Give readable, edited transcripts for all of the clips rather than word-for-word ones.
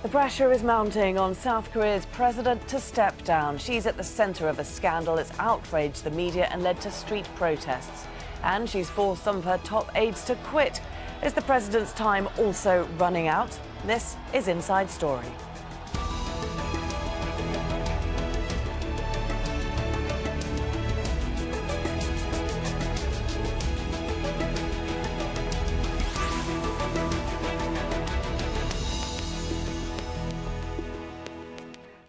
The pressure is mounting on South Korea's president to step down. She's at the centre of a scandal that's outraged the media and led to street protests. And she's forced some of her top aides to quit. Is the president's time also running out? This is Inside Story.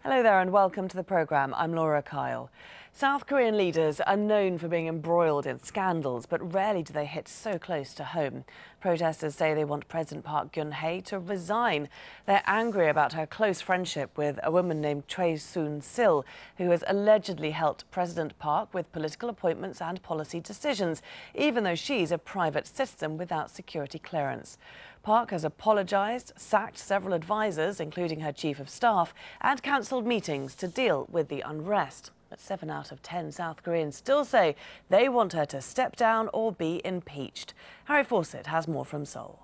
Hello there and welcome to the programme. I'm Laura Kyle. South Korean leaders are known for being embroiled in scandals, but rarely do they hit so close to home. Protesters say they want President Park Geun-hye to resign. They're angry about her close friendship with a woman named Choi Soon-sil, who has allegedly helped President Park with political appointments and policy decisions, even though she's a private citizen without security clearance. Park has apologised, sacked several advisers, including her chief of staff, and cancelled meetings to deal with the unrest. But 7 out of 10 South Koreans still say they want her to step down or be impeached. Harry Fawcett has more from Seoul.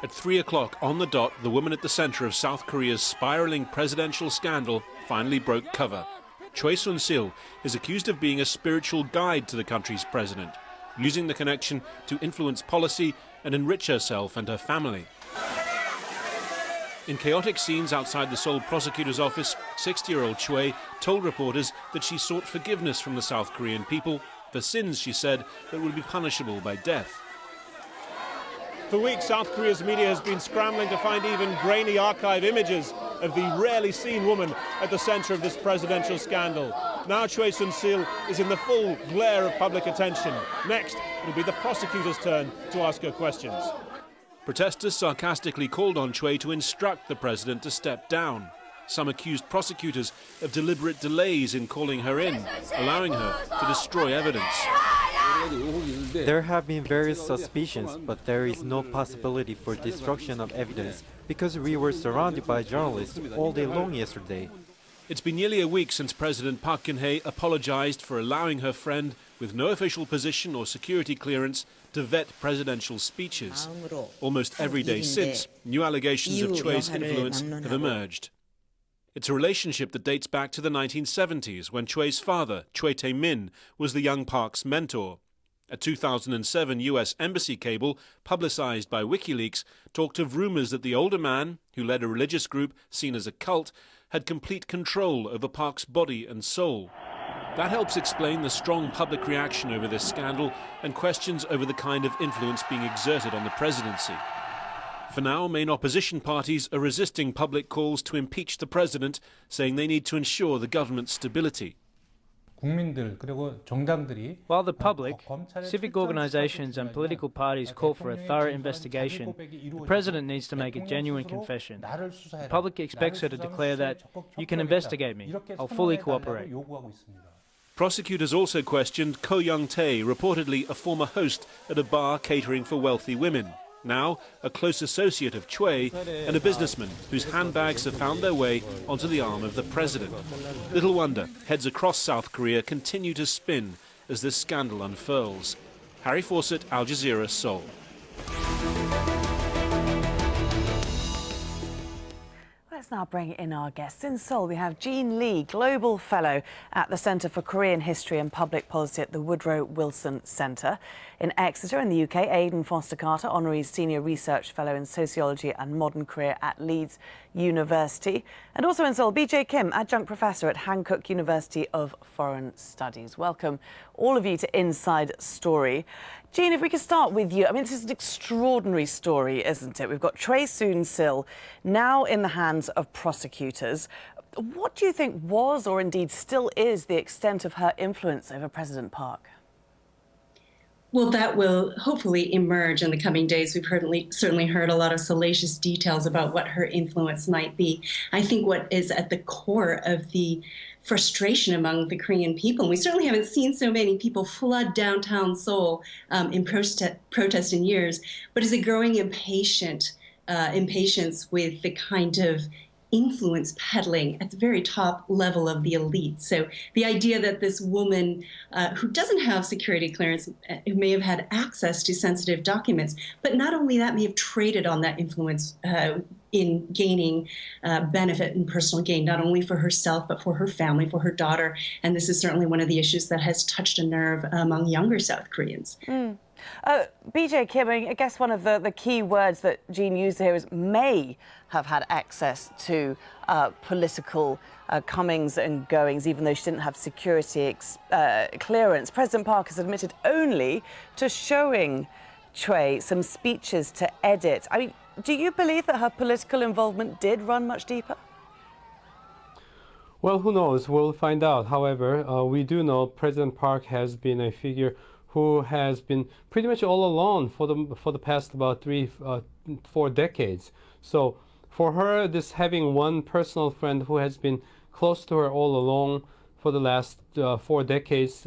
At 3 o'clock on the dot, the woman at the centre of South Korea's spiralling presidential scandal finally broke cover. Choi Soon-sil is accused of being a spiritual guide to the country's president, using the connection to influence policy and enrich herself and her family. In chaotic scenes outside the Seoul prosecutor's office, 60-year-old Choi told reporters that she sought forgiveness from the South Korean people for sins, she said, that would be punishable by death. For weeks, South Korea's media has been scrambling to find even grainy archive images of the rarely seen woman at the centre of this presidential scandal. Now Choi Soon-sil is in the full glare of public attention. Next, it'll be the prosecutor's turn to ask her questions. Protesters sarcastically called on Choi to instruct the president to step down. Some accused prosecutors of deliberate delays in calling her in, allowing her to destroy evidence. There have been various suspicions, but there is no possibility for destruction of evidence because we were surrounded by journalists all day long yesterday. It's been nearly a week since President Park Geun-hye apologized for allowing her friend, with no official position or security clearance, to vet presidential speeches. Almost every day since, new allegations of Choi's influence have emerged. It's a relationship that dates back to the 1970s, when Choi's father, Choi Tae-min, was the young Park's mentor. A 2007 US embassy cable, publicized by WikiLeaks, talked of rumors that the older man, who led a religious group seen as a cult, had complete control over Park's body and soul. That helps explain the strong public reaction over this scandal and questions over the kind of influence being exerted on the presidency. For now, main opposition parties are resisting public calls to impeach the president, saying they need to ensure the government's stability. While the public, civic organisations and political parties call for a thorough investigation, the President needs to make a genuine confession. The public expects her to declare that, "You can investigate me, I'll fully cooperate." Prosecutors also questioned Ko Young-tae, reportedly a former host at a bar catering for wealthy women. Now, a close associate of Choi and a businessman whose handbags have found their way onto the arm of the president. Little wonder heads across South Korea continue to spin as this scandal unfurls. Harry Fawcett, Al Jazeera, Seoul. Let's now bring in our guests. In Seoul, we have Jean Lee, Global Fellow at the Centre for Korean History and Public Policy at the Woodrow Wilson Centre. In Exeter, in the UK, Aidan Foster-Carter, Honorary Senior Research Fellow in Sociology and Modern Career at Leeds University. And also in Seoul, BJ Kim, Adjunct Professor at Hankuk University of Foreign Studies. Welcome, all of you, to Inside Story. Jean, if we could start with you. I mean, this is an extraordinary story, isn't it? We've got Choi Soon-sil now in the hands of prosecutors. What do you think was, or indeed still is, the extent of her influence over President Park? Well, that will hopefully emerge in the coming days. We've certainly heard a lot of salacious details about what her influence might be. I think what is at the core of the frustration among the Korean people, and we certainly haven't seen so many people flood downtown Seoul in protest in years, but is a growing impatience with the kind of influence peddling at the very top level of the elite. So the idea that this woman who doesn't have security clearance, who may have had access to sensitive documents, but not only that, may have traded on that influence in gaining benefit and personal gain, not only for herself, but for her family, for her daughter. And this is certainly one of the issues that has touched a nerve among younger South Koreans. BJ Kim, I guess one of the key words that Jean used here is may have had access to political comings and goings, even though she didn't have security clearance. President Park has admitted only to showing Choi some speeches to edit. I mean, do you believe that her political involvement did run much deeper? Well, who knows? We'll find out. However, we do know President Park has been a figure who has been pretty much all alone for the past about 3-4 decades. So for her, this having one personal friend who has been close to her all along for the last 4 decades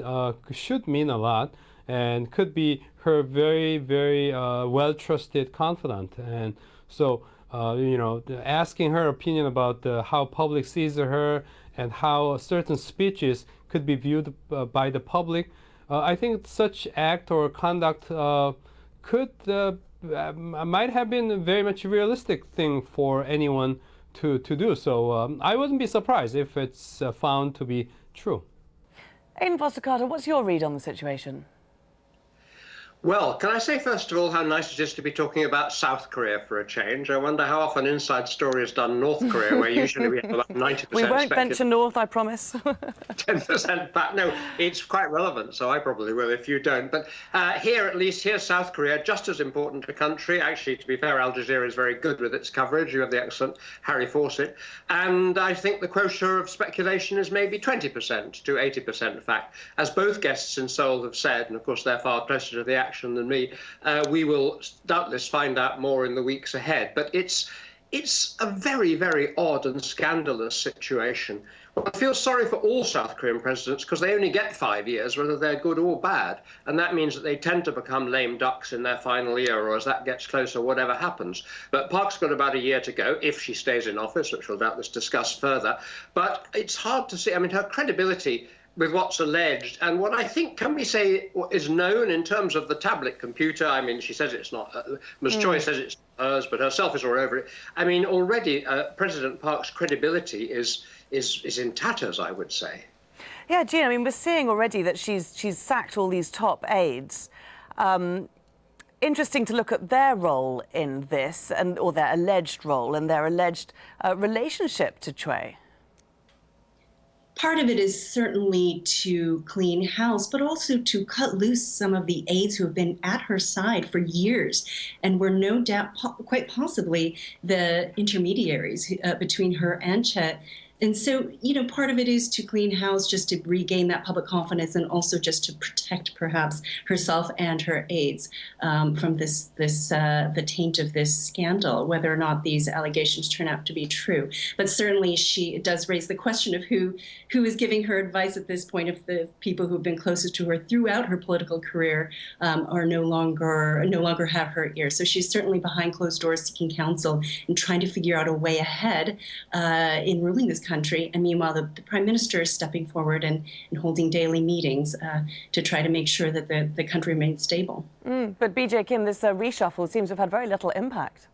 should mean a lot, and could be her very, very well-trusted confidant. And so, you know, asking her opinion about how public sees her and how certain speeches could be viewed by the public, I think such act or conduct might have been a very much realistic thing for anyone to do. So I wouldn't be surprised if it's found to be true. Aidan Foster-Carter, what's your read on the situation? Well, can I say first of all how nice it is to be talking about South Korea for a change? I wonder how often Inside Story has done North Korea, where usually we have about 90%. We won't venture north, I promise. 10% back. No, it's quite relevant, so I probably will if you don't. But here, at least, here's South Korea, just as important a country. Actually, to be fair, Al Jazeera is very good with its coverage. You have the excellent Harry Fawcett. And I think the quota of speculation is maybe 20% to 80%, in fact. As both guests in Seoul have said, and of course they're far closer to the action than me, we will doubtless find out more in the weeks ahead. But it's a very, very odd and scandalous situation. Well, I feel sorry for all South Korean presidents because they only get 5 years, whether they're good or bad. And that means that they tend to become lame ducks in their final year, or as that gets closer, whatever happens. But Park's got about a year to go, if she stays in office, which we'll doubtless discuss further. But it's hard to see. I mean, her credibility with what's alleged and what I think, can we say, is known in terms of the tablet computer. I mean, she says it's not, Ms. Choi says it's hers, but her self is all over it. I mean, already President Park's credibility is in tatters, I would say. Yeah, Jean, I mean, we're seeing already that she's sacked all these top aides. Interesting to look at their role in this, or their alleged role and their alleged relationship to Choi. Part of it is certainly to clean house, but also to cut loose some of the aides who have been at her side for years and were no doubt quite possibly the intermediaries between her and Chet. And so, you know, part of it is to clean house, just to regain that public confidence, and also just to protect perhaps herself and her aides from the taint of this scandal, whether or not these allegations turn out to be true. But certainly it does raise the question of who is giving her advice at this point, if the people who've been closest to her throughout her political career are no longer have her ear. So she's certainly behind closed doors seeking counsel and trying to figure out a way ahead in ruling this country. And meanwhile, the Prime Minister is stepping forward and holding daily meetings to try to make sure that the country remains stable. But BJ Kim, this reshuffle seems to have had very little impact.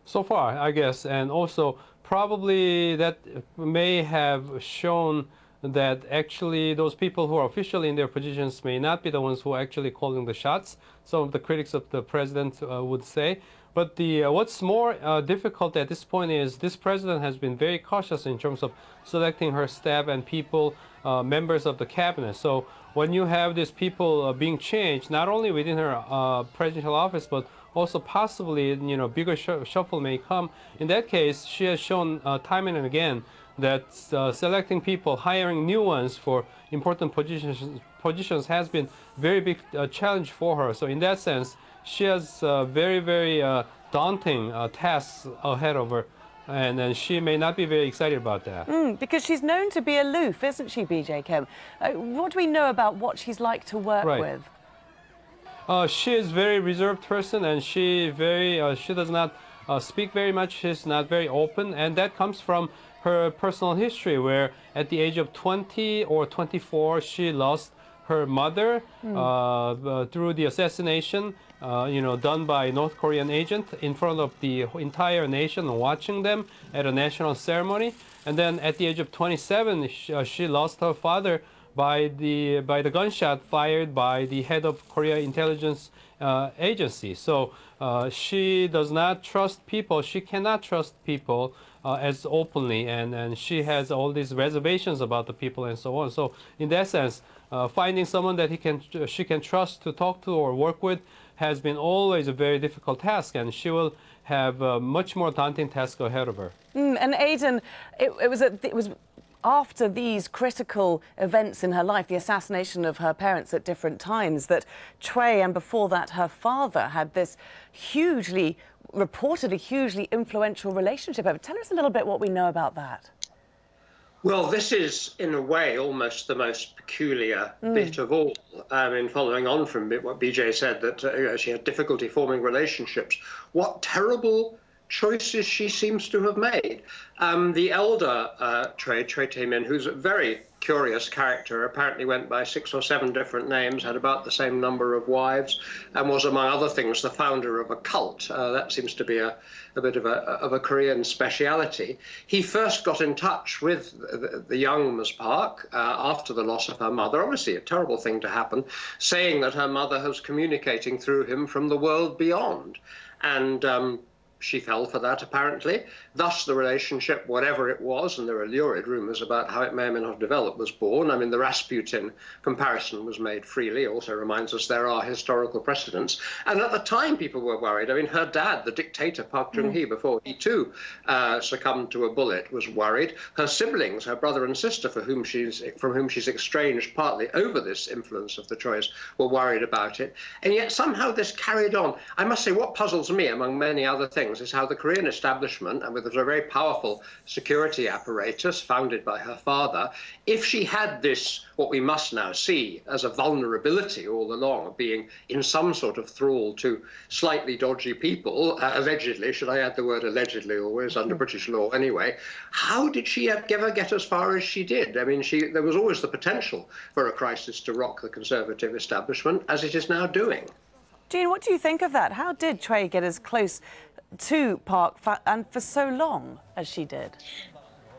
So far, I guess, and also probably that may have shown that actually those people who are officially in their positions may not be the ones who are actually calling the shots, some of the critics of the president would say. But what's more difficult at this point is this president has been very cautious in terms of selecting her staff and people, members of the cabinet. So when you have these people being changed, not only within her presidential office, but also possibly, you know, bigger shuffle may come. In that case, she has shown time and again that selecting people, hiring new ones for important positions has been very big challenge for her. So in that sense, she has very, very daunting tasks ahead of her, and she may not be very excited about that. Because she's known to be aloof, isn't she, BJ Kim? What do we know about what she's like to work with? She is a very reserved person, and she does not speak very much. She's not very open, and that comes from her personal history, where at the age of 20 or 24, she lost her mother through the assassination, done by a North Korean agent in front of the entire nation, watching them at a national ceremony. And then at the age of 27, she lost her father by the gunshot fired by the head of Korea intelligence agency. So she does not trust people. She cannot trust people as openly, and she has all these reservations about the people and so on. So in that sense, finding someone that she can trust to talk to or work with has been always a very difficult task, and she will have a much more daunting task ahead of her. And Aidan, it was after these critical events in her life, the assassination of her parents at different times, that Choi, and before that her father, had this reportedly hugely influential relationship. Tell us a little bit what we know about that. Well, this is, in a way, almost the most peculiar bit of all. Following on from what BJ said, that she had difficulty forming relationships. What terrible choices she seems to have made. The elder Choi Tae-min, who's a very curious character, apparently went by 6 or 7 different names, had about the same number of wives, and was, among other things, the founder of a cult. That seems to be a bit of a Korean speciality. He first got in touch with the young Ms. Park after the loss of her mother, obviously a terrible thing to happen, saying that her mother was communicating through him from the world beyond. And she fell for that, apparently. Thus, the relationship, whatever it was, and there are lurid rumors about how it may or may not have developed, was born. The Rasputin comparison was made freely, also reminds us there are historical precedents. And at the time, people were worried. Her dad, the dictator Park Geun-hye, before he too succumbed to a bullet, was worried. Her siblings, her brother and sister, from whom she's exchanged partly over this influence of the Chois, were worried about it. And yet somehow this carried on. I must say, what puzzles me, among many other things, is how the Korean establishment, and with a very powerful security apparatus founded by her father, if she had this, what we must now see as a vulnerability all along, of being in some sort of thrall to slightly dodgy people, allegedly, should I add the word allegedly always, under British law anyway, how did she ever get as far as she did? There was always the potential for a crisis to rock the Conservative establishment, as it is now doing. Jean, what do you think of that? How did Choi get as close to Park and for so long as she did?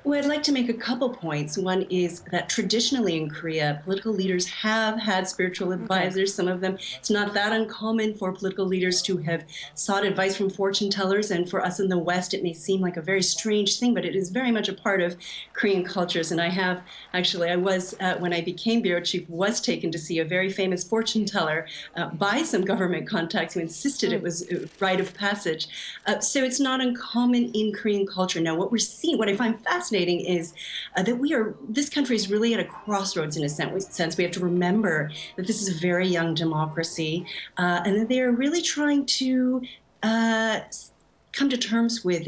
Well, I'd like to make a couple points. One is that traditionally in Korea, political leaders have had spiritual advisors. Some of them, it's not that uncommon for political leaders to have sought advice from fortune tellers. And for us in the West, it may seem like a very strange thing, but it is very much a part of Korean cultures. And when I became bureau chief, was taken to see a very famous fortune teller by some government contacts who insisted it was a rite of passage. So it's not uncommon in Korean culture. Now, what I find fascinating is that this country is really at a crossroads in a sense. We have to remember that this is a very young democracy, and that they are really trying to come to terms with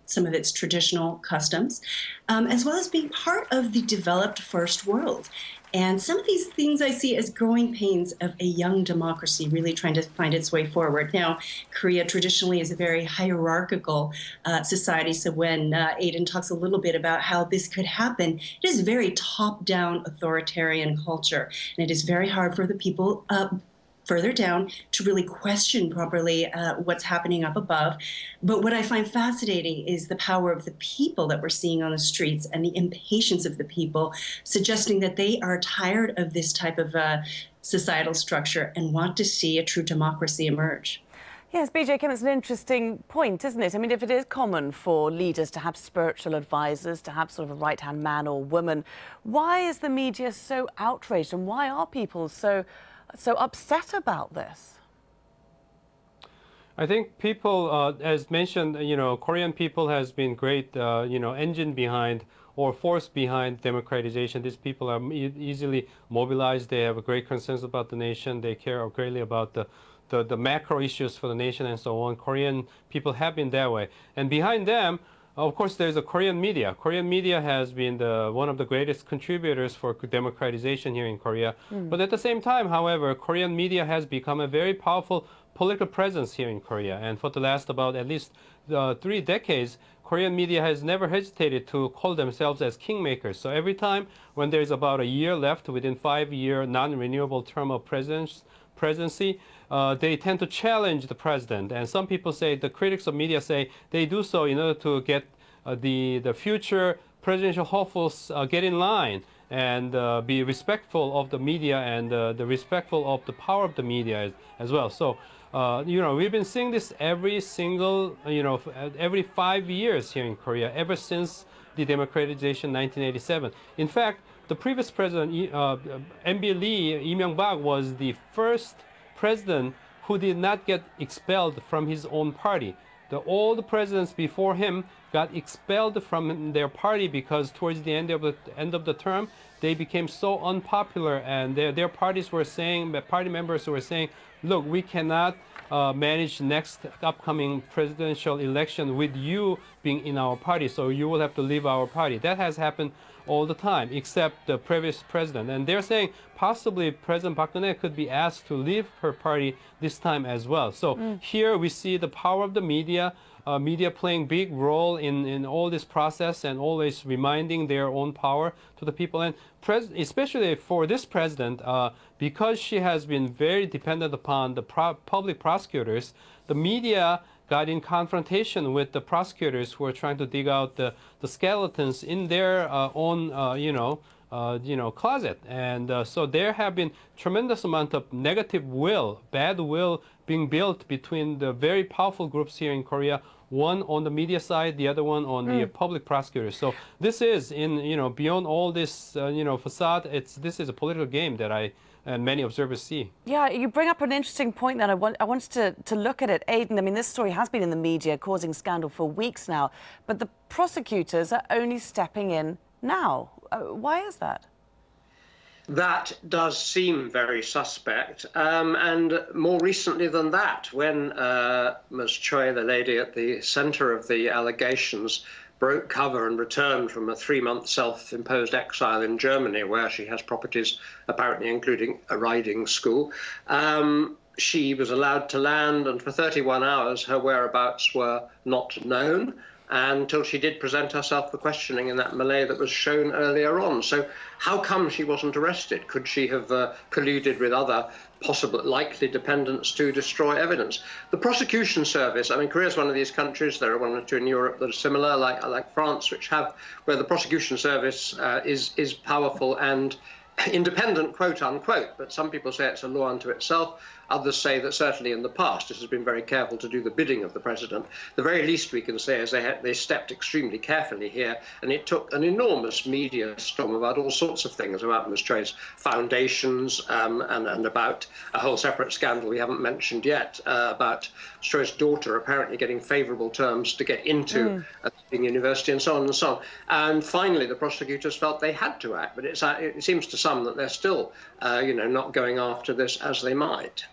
some of its traditional customs, as well as being part of the developed first world. And some of these things I see as growing pains of a young democracy really trying to find its way forward. Now, Korea traditionally is a very hierarchical society, so when Aidan talks a little bit about how this could happen, it is a very top-down authoritarian culture, and it is very hard for the people further down to really question properly what's happening up above. But what I find fascinating is the power of the people that we're seeing on the streets and the impatience of the people, suggesting that they are tired of this type of societal structure and want to see a true democracy emerge. Yes, BJ Kim, it's an interesting point, isn't it? If it is common for leaders to have spiritual advisors, to have sort of a right-hand man or woman, why is the media so outraged, and why are people so upset about this? I think people, as mentioned, Korean people has been great, engine behind or force behind democratization. These people are easily mobilized. They have a great concerns about the nation. They care greatly about the macro issues for the nation and so on. Korean people have been that way. And behind them, of course, there's a Korean media. Korean media has been one of the greatest contributors for democratization here in Korea. But at the same time, however, Korean media has become a very powerful political presence here in Korea. And for the last about at least 3 decades, Korean media has never hesitated to call themselves as kingmakers. So every time when there's about a year left within 5-year non-renewable term of presidency, they tend to challenge the president. And some people say, the critics of media say, they do so in order to get the future presidential hopefuls get in line and be respectful of the media and the respectful of the power of the media as well. So, we've been seeing this every single, every 5 years here in Korea, ever since the democratization 1987. In fact, the previous president, MB Lee, Lee Myung-bak, was the first president who did not get expelled from his own party. All the presidents before him got expelled from their party because towards the end of the term, they became so unpopular, and their parties were saying, party members were saying, look, we cannot manage next upcoming presidential election with you being in our party, so you will have to leave our party. That has happened all the time, except the previous president. And they're saying possibly President Park Geun-hye could be asked to leave her party this time as well. So here we see the power of the media, media playing big role in all this process and always reminding their own power to the people. And especially for this president, because she has been very dependent upon the public prosecutors, the media got in confrontation with the prosecutors who are trying to dig out the skeletons in their own, closet. And so there have been tremendous amount of negative will, bad will being built between the very powerful groups here in Korea, one on the media side, the other one on the public prosecutors. So this is, beyond all this, facade, this is a political game that and many observers see. Yeah, you bring up an interesting point that I wanted to look at it. Aidan, I mean, this story has been in the media causing scandal for weeks now, but the prosecutors are only stepping in now. Why is that? That does seem very suspect. And more recently than that, when Ms. Choi, the lady at the center of the allegations, broke cover and returned from a 3-month self-imposed exile in Germany, where she has properties, apparently including a riding school, she was allowed to land, and for 31 hours her whereabouts were not known until she did present herself for questioning in that Malay that was shown earlier on. So how come she wasn't arrested? Could she have colluded with other possible likely dependents to destroy evidence? The prosecution service, I mean, Korea is one of these countries, there are 1 or 2 in Europe that are similar, like France, where the prosecution service is powerful and independent, quote unquote, but some people say it's a law unto itself. Others say that certainly in the past it has been very careful to do the bidding of the president. The very least we can say is they stepped extremely carefully here, and it took an enormous media storm about all sorts of things, about Ms. Choi's foundations and about a whole separate scandal we haven't mentioned yet, about Ms. Choi's daughter apparently getting favourable terms to get into a university and so on and so on. And finally the prosecutors felt they had to act, but it seems to some that they're still not going after this as they might.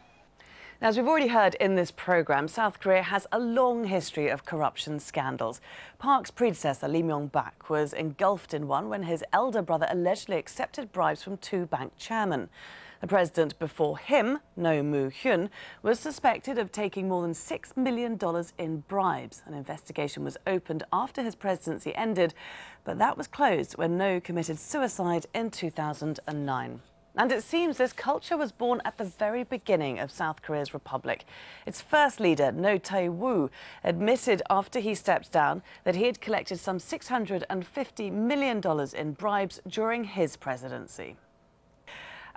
Now, as we've already heard in this programme, South Korea has a long history of corruption scandals. Park's predecessor, Lee Myung-bak, was engulfed in one when his elder brother allegedly accepted bribes from 2 bank chairmen. The president before him, No Moo-hyun, was suspected of taking more than $6 million in bribes. An investigation was opened after his presidency ended, but that was closed when No committed suicide in 2009. And it seems this culture was born at the very beginning of South Korea's republic. Its first leader, No Tae-woo, admitted after he stepped down that he had collected some $650 million in bribes during his presidency.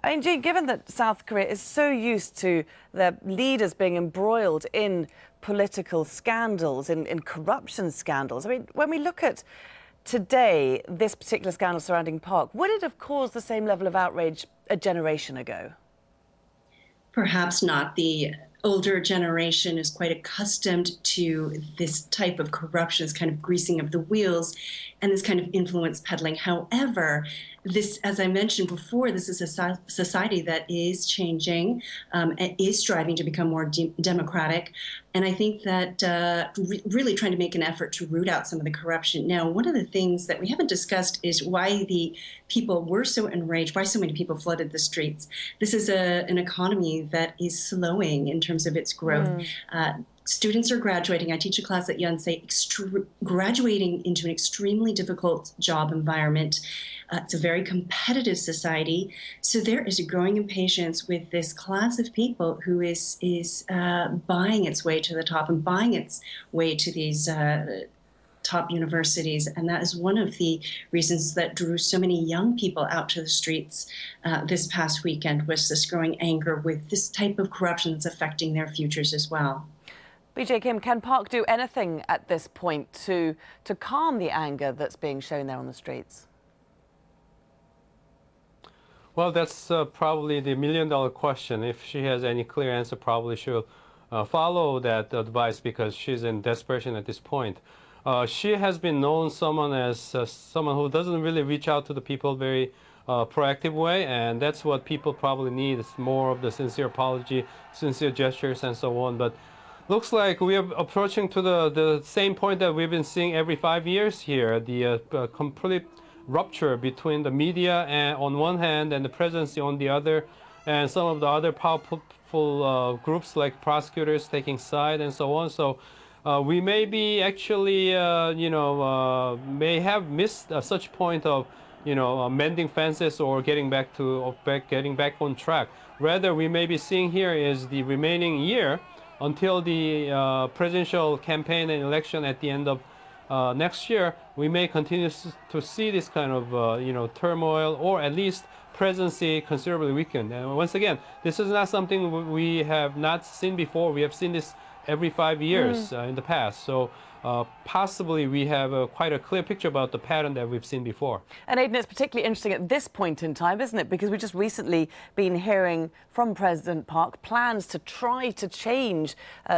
I mean, Jean, given that South Korea is so used to their leaders being embroiled in political scandals, in corruption scandals, I mean, when we look at today, this particular scandal surrounding Park, would it have caused the same level of outrage a generation ago? Perhaps not. The older generation is quite accustomed to this type of corruption, this kind of greasing of the wheels, and this kind of influence peddling. However, this, as I mentioned before, this is a society that is changing, is striving to become more democratic, And I think that really trying to make an effort to root out some of the corruption. Now, one of the things that we haven't discussed is why the people were so enraged, why so many people flooded the streets. This is an economy that is slowing in terms of its growth. Students are graduating. I teach a class at Yonsei, graduating into an extremely difficult job environment. It's a very competitive society. So there is a growing impatience with this class of people who is buying its way to the top and buying its way to these top universities. And that is one of the reasons that drew so many young people out to the streets this past weekend, was this growing anger with this type of corruption that's affecting their futures as well. BJ Kim, can Park do anything at this point to calm the anger that's being shown there on the streets? Well, that's probably the million-dollar question. If she has any clear answer, probably she'll follow that advice, because she's in desperation at this point. She has been known someone as someone who doesn't really reach out to the people very proactive way, and that's what people probably need. It's more of the sincere apology, sincere gestures, and so on. But looks like we are approaching to the same point that we've been seeing every 5 years here, the complete rupture between the media on one hand and the presidency on the other, and some of the other powerful groups like prosecutors taking side and so on. So we may be actually, may have missed such point of, mending fences or getting back on track. Rather, we may be seeing here is the remaining year until the presidential campaign and election at the end of next year. We may continue to see this kind of turmoil, or at least presidency considerably weakened. And once again, this is not something we have not seen before. We have seen this every 5 years in the past. So possibly we have quite a clear picture about the pattern that we've seen before. And Aidan, it's particularly interesting at this point in time, isn't it? Because we've just recently been hearing from President Park plans to try to change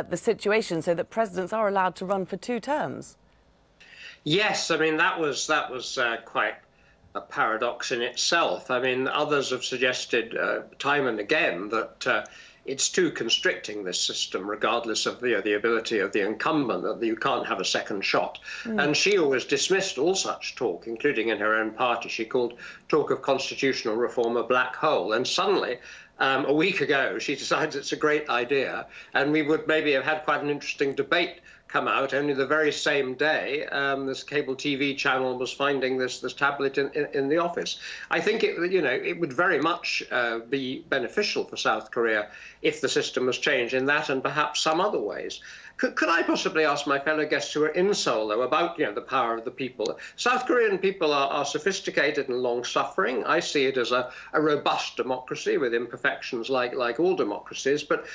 the situation so that presidents are allowed to run for 2 terms. Yes, I mean, that was quite a paradox in itself. I mean, others have suggested time and again that it's too constricting, this system, regardless of the ability of the incumbent, that you can't have a second shot. And she always dismissed all such talk, including in her own party. She called talk of constitutional reform a black hole. And suddenly, a week ago, she decides it's a great idea. And we would maybe have had quite an interesting debate come out. Only the very same day, this cable TV channel was finding this tablet in the office. I think it would very much be beneficial for South Korea if the system was changed in that and perhaps some other ways. Could I possibly ask my fellow guests who are in Seoul, though, about the power of the people? South Korean people are sophisticated and long-suffering. I see it as a robust democracy with imperfections like all democracies. But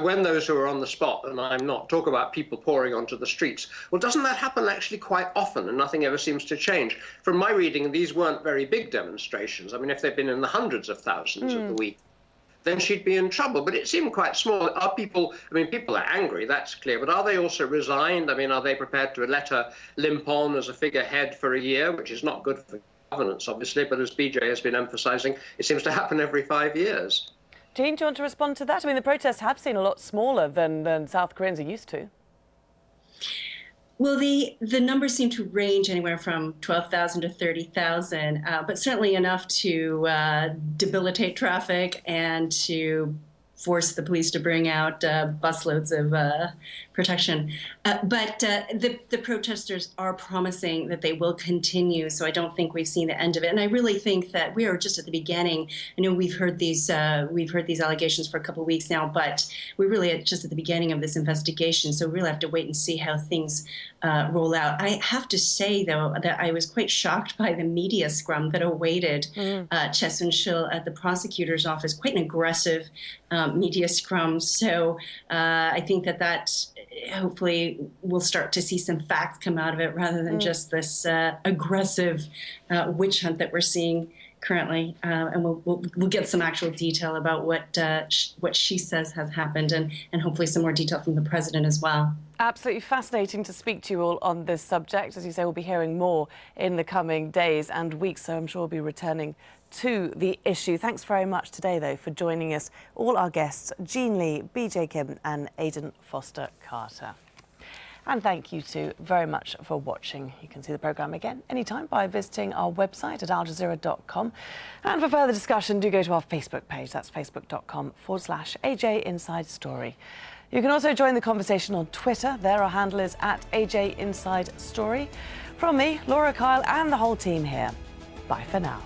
when those who are on the spot, and I'm not, talk about people pouring onto the streets, well, doesn't that happen actually quite often, and nothing ever seems to change? From my reading, these weren't very big demonstrations. I mean, if they'd been in the hundreds of thousands of the week, then she'd be in trouble. But it seemed quite small. Are people, I mean, people are angry, that's clear, but are they also resigned? I mean, are they prepared to let her limp on as a figurehead for a year, which is not good for governance, obviously, but as BJ has been emphasizing, it seems to happen every 5 years. Jean, do you want to respond to that? I mean, the protests have seemed a lot smaller than South Koreans are used to. Well, the numbers seem to range anywhere from 12,000 to 30,000, but certainly enough to debilitate traffic and to force the police to bring out busloads of protection. But the protesters are promising that they will continue, so I don't think we've seen the end of it. And I really think that we are just at the beginning. I know we've heard these allegations for a couple of weeks now, but we're really just at the beginning of this investigation, so we really have to wait and see how things roll out. I have to say, though, that I was quite shocked by the media scrum that awaited Choi Soon-sil at the prosecutor's office, quite an aggressive media scrum. So I think that hopefully we'll start to see some facts come out of it rather than just this aggressive witch hunt that we're seeing currently, and we'll get some actual detail about what she says has happened, and hopefully some more detail from the president as well. Absolutely fascinating to speak to you all on this subject. As you say, we'll be hearing more in the coming days and weeks, so I'm sure we'll be returning to the issue. Thanks very much today, though, for joining us, all our guests, Jean Lee, BJ Kim and Aidan Foster Carter. And thank you too very much for watching. You can see the programme again anytime by visiting our website at aljazeera.com. And for further discussion, do go to our Facebook page. That's facebook.com/AJ Inside Story. You can also join the conversation on Twitter. There our handle is @AJ Inside Story. From me, Laura Kyle, and the whole team here. Bye for now.